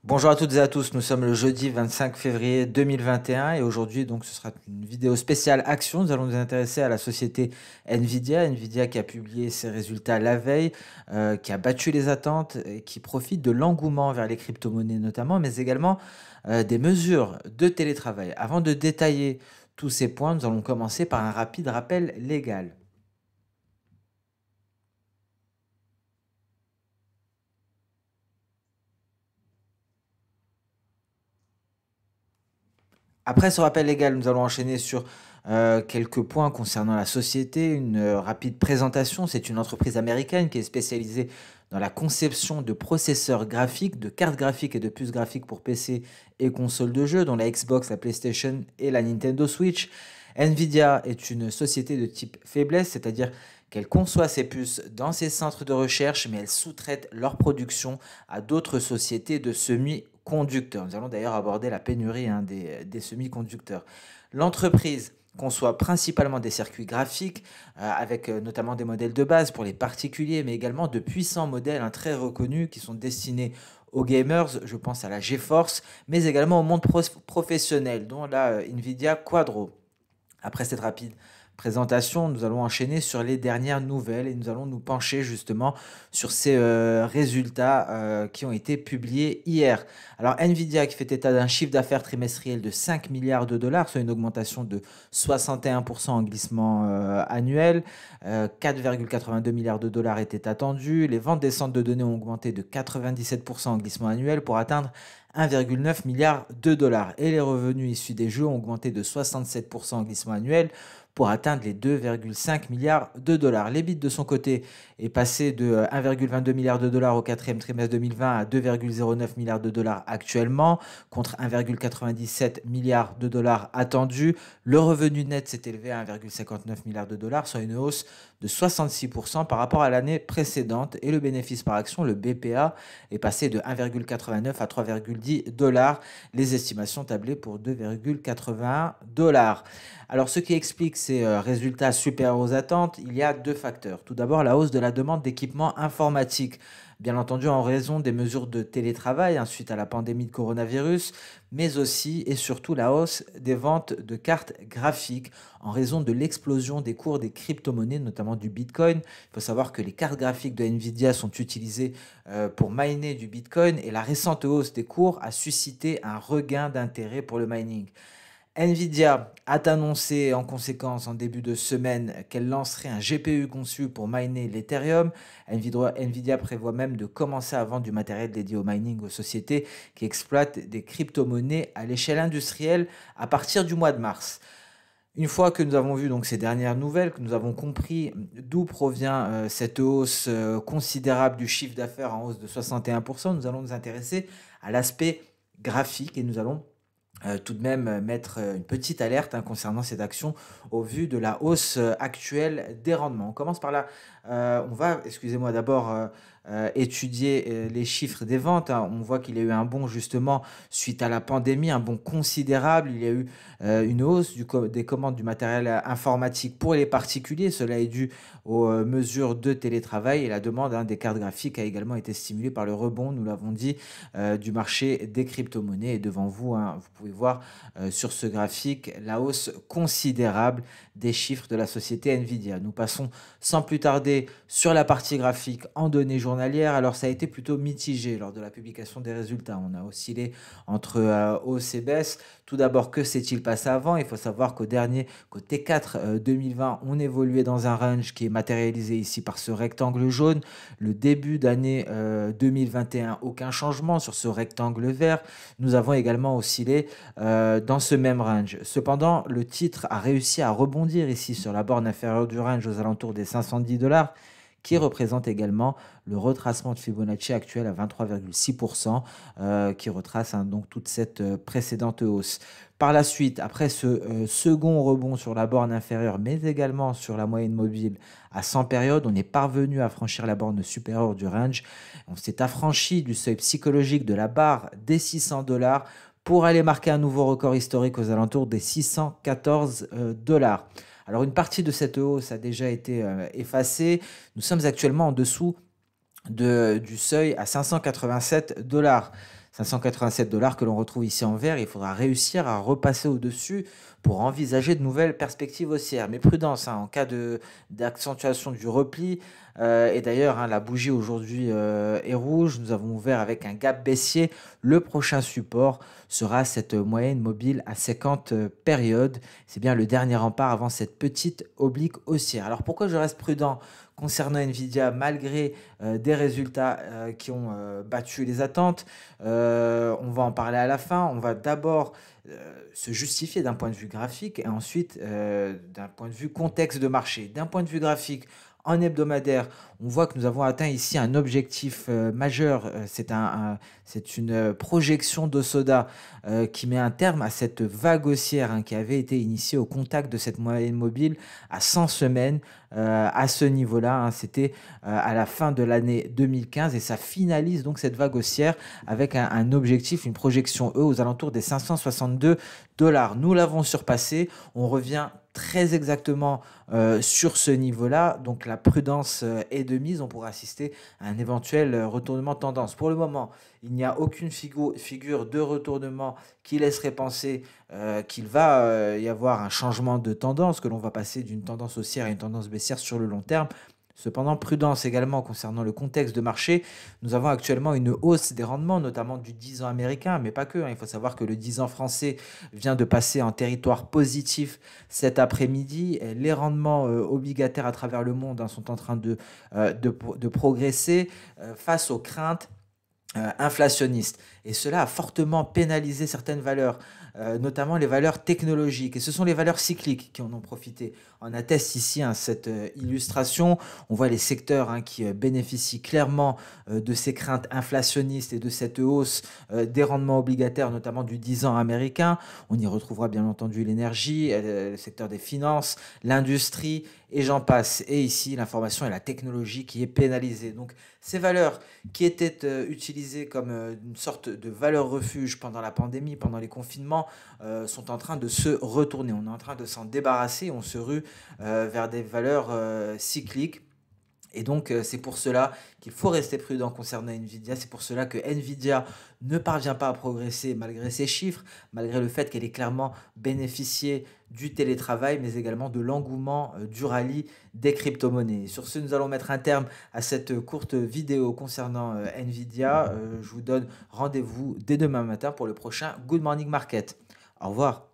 Bonjour à toutes et à tous, nous sommes le jeudi 25 février 2021 et aujourd'hui donc ce sera une vidéo spéciale action. Nous allons nous intéresser à la société Nvidia, Nvidia qui a publié ses résultats la veille, qui a battu les attentes et qui profite de l'engouement vers les crypto-monnaies notamment, mais également des mesures de télétravail. Avant de détailler tous ces points, nous allons commencer par un rapide rappel légal. Après ce rappel légal, nous allons enchaîner sur quelques points concernant la société, une rapide présentation. C'est une entreprise américaine qui est spécialisée dans la conception de processeurs graphiques, de cartes graphiques et de puces graphiques pour PC et consoles de jeux, dont la Xbox, la PlayStation et la Nintendo Switch. Nvidia est une société de type faiblesse, c'est-à-dire qu'elle conçoit ses puces dans ses centres de recherche, mais elle sous-traite leur production à d'autres sociétés de semi-conducteurs. Nous allons d'ailleurs aborder la pénurie des semi-conducteurs. L'entreprise conçoit principalement des circuits graphiques, avec notamment des modèles de base pour les particuliers, mais également de puissants modèles très reconnus qui sont destinés aux gamers, je pense à la GeForce, mais également au monde professionnel, dont la Nvidia Quadro. Après cette rapide présentation, nous allons enchaîner sur les dernières nouvelles et nous allons nous pencher justement sur ces résultats qui ont été publiés hier. Alors Nvidia qui fait état d'un chiffre d'affaires trimestriel de 5 milliards de dollars, soit une augmentation de 61% en glissement annuel. 4,82 milliards de dollars étaient attendus. Les ventes des centres de données ont augmenté de 97% en glissement annuel pour atteindre 1,9 milliard de dollars. Et les revenus issus des jeux ont augmenté de 67% en glissement annuel pour atteindre les 2,5 milliards de dollars. L'EBIT de son côté est passé de 1,22 milliard de dollars au quatrième trimestre 2020 à 2,09 milliards de dollars actuellement, contre 1,97 milliard de dollars attendu. Le revenu net s'est élevé à 1,59 milliard de dollars, soit une hausse de 66% par rapport à l'année précédente. Et le bénéfice par action, le BPA, est passé de 1,89 à 3,10 dollars. Les estimations tablées pour 2,81 dollars. Alors, ce qui explique ces résultats supérieurs aux attentes, il y a deux facteurs. Tout d'abord, la hausse de la demande d'équipements informatiques. Bien entendu, en raison des mesures de télétravail suite à la pandémie de coronavirus, mais aussi et surtout la hausse des ventes de cartes graphiques en raison de l'explosion des cours des crypto-monnaies, notamment du Bitcoin. Il faut savoir que les cartes graphiques de Nvidia sont utilisées pour miner du Bitcoin et la récente hausse des cours a suscité un regain d'intérêt pour le mining. Nvidia a annoncé en conséquence en début de semaine qu'elle lancerait un GPU conçu pour miner l'Ethereum. Nvidia prévoit même de commencer à vendre du matériel dédié au mining aux sociétés qui exploitent des crypto-monnaies à l'échelle industrielle à partir du mois de mars. Une fois que nous avons vu donc ces dernières nouvelles, que nous avons compris d'où provient cette hausse considérable du chiffre d'affaires en hausse de 61%, nous allons nous intéresser à l'aspect graphique et nous allons tout de même mettre une petite alerte concernant cette action au vu de la hausse actuelle des rendements. On commence par là. On va, excusez-moi, d'abord étudier les chiffres des ventes. On voit qu'il y a eu un bond justement suite à la pandémie, un bond considérable. Il y a eu une hausse des commandes du matériel informatique pour les particuliers. Cela est dû aux mesures de télétravail et la demande des cartes graphiques a également été stimulée par le rebond, nous l'avons dit, du marché des crypto-monnaies. Et devant vous, vous pouvez voir sur ce graphique la hausse considérable des chiffres de la société Nvidia. Nous passons sans plus tarder sur la partie graphique en données journalières. Alors ça a été plutôt mitigé lors de la publication des résultats. On a oscillé entre hausse et baisse. Tout d'abord, que s'est-il passé avant? Il faut savoir qu'au T4 2020, on évoluait dans un range qui est matérialisé ici par ce rectangle jaune. Le début d'année 2021, aucun changement sur ce rectangle vert. Nous avons également oscillé dans ce même range. Cependant, le titre a réussi à rebondir ici sur la borne inférieure du range aux alentours des 510 dollars, qui représente également le retracement de Fibonacci actuel à 23,6%, qui retrace donc toute cette précédente hausse. Par la suite, après ce second rebond sur la borne inférieure, mais également sur la moyenne mobile à 100 périodes, on est parvenu à franchir la borne supérieure du range. On s'est affranchi du seuil psychologique de la barre des 600 dollars pour aller marquer un nouveau record historique aux alentours des 614 dollars. Alors une partie de cette hausse a déjà été effacée. Nous sommes actuellement en dessous du seuil à 587 dollars. $587 que l'on retrouve ici en vert. Il faudra réussir à repasser au-dessus pour envisager de nouvelles perspectives haussières. Mais prudence, hein, en cas d'accentuation du repli. Et d'ailleurs, hein, la bougie aujourd'hui est rouge. Nous avons ouvert avec un gap baissier. Le prochain support sera cette moyenne mobile à 50 périodes. C'est bien le dernier rempart avant cette petite oblique haussière. Alors pourquoi je reste prudent concernant Nvidia malgré des résultats qui ont battu les attentes? On va en parler à la fin. On va d'abord se justifier d'un point de vue graphique et ensuite d'un point de vue contexte de marché. D'un point de vue graphique, en hebdomadaire, on voit que nous avons atteint ici un objectif majeur. C'est une projection d'Osoda qui met un terme à cette vague haussière, hein, qui avait été initiée au contact de cette moyenne mobile à 100 semaines. À ce niveau-là, hein, c'était à la fin de l'année 2015 et ça finalise donc cette vague haussière avec un objectif, une projection aux alentours des $562. Nous l'avons surpassé. On revient très exactement sur ce niveau-là. Donc la prudence est de mise. On pourra assister à un éventuel retournement de tendance. Pour le moment, il n'y a aucune figure de retournement qui laisserait penser qu'il va y avoir un changement de tendance, que l'on va passer d'une tendance haussière à une tendance baissière sur le long terme. Cependant, prudence également concernant le contexte de marché. Nous avons actuellement une hausse des rendements, notamment du 10 ans américain, mais pas que, hein. Il faut savoir que le 10 ans français vient de passer en territoire positif cet après-midi. Les rendements obligataires à travers le monde, hein, sont en train de progresser face aux craintes inflationniste. Et cela a fortement pénalisé certaines valeurs, notamment les valeurs technologiques. Et ce sont les valeurs cycliques qui en ont profité. On atteste ici, hein, cette illustration. On voit les secteurs, hein, qui bénéficient clairement de ces craintes inflationnistes et de cette hausse des rendements obligataires, notamment du 10 ans américain. On y retrouvera bien entendu l'énergie, le secteur des finances, l'industrie, et j'en passe. Et ici, l'information et la technologie qui est pénalisée. Donc, ces valeurs qui étaient utilisées comme une sorte de valeur refuge pendant la pandémie, pendant les confinements, sont en train de se retourner. On est en train de s'en débarrasser. On se rue vers des valeurs cycliques. Et donc, c'est pour cela qu'il faut rester prudent concernant Nvidia. C'est pour cela que Nvidia ne parvient pas à progresser malgré ses chiffres, malgré le fait qu'elle ait clairement bénéficié du télétravail, mais également de l'engouement du rallye des crypto-monnaies. Sur ce, nous allons mettre un terme à cette courte vidéo concernant Nvidia. Je vous donne rendez-vous dès demain matin pour le prochain Good Morning Market. Au revoir.